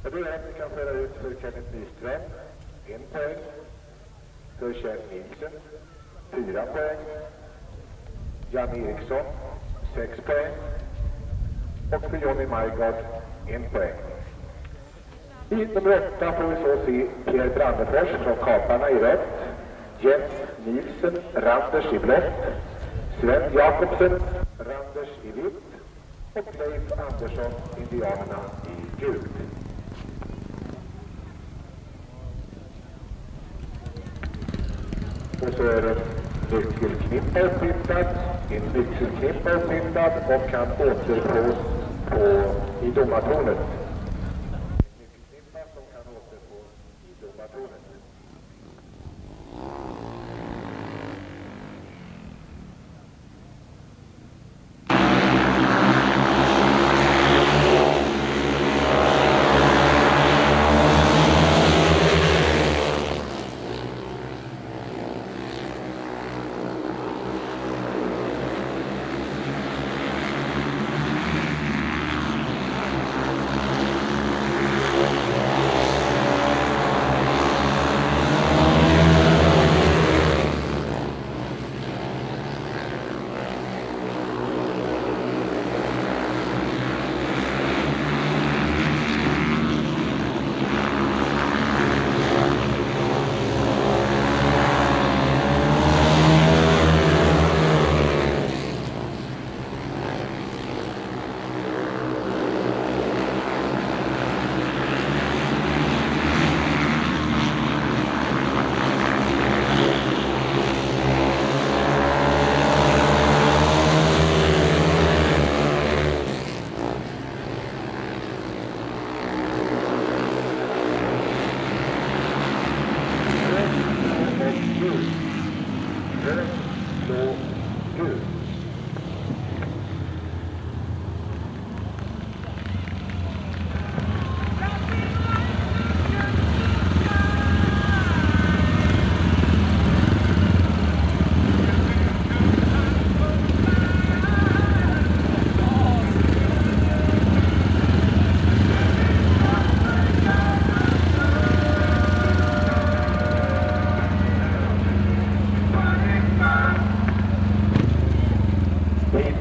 Jag börjar att vi kan föra ut för Kenneth Nyström 1 poäng. För Kjell Nilsen 4 poäng. Jan Eriksson 6 poäng. Och för Johnny Majgard 1 poäng. I nummer 8 får vi så se Pierre Brandefors från Kaparna i rött. Jens Nilsen, Randers i blått. Sven Jakobsen, Randers i vitt. Och Leif Andersson, Indianerna i gult. Och så är det nyckelknippa upphittad, en nyckelknippa upphittad och kan återfås i domartornet. En nyckelknippa som kan återfås i domartornet.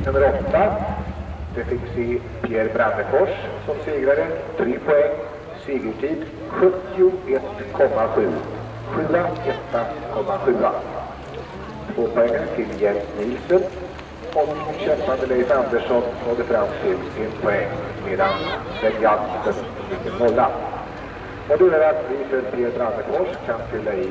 Nummer 8, det fick se Pierre Brandefors som segrare, 3 poäng, segertid 71,7, 71,7. 2 poäng till Jens Nilsen och kämpande Leif Andersson nådde fram till 1 poäng medan Sven Jakobsen fick en nolla. Och det är att vi för Pierre Brandefors kan fylla i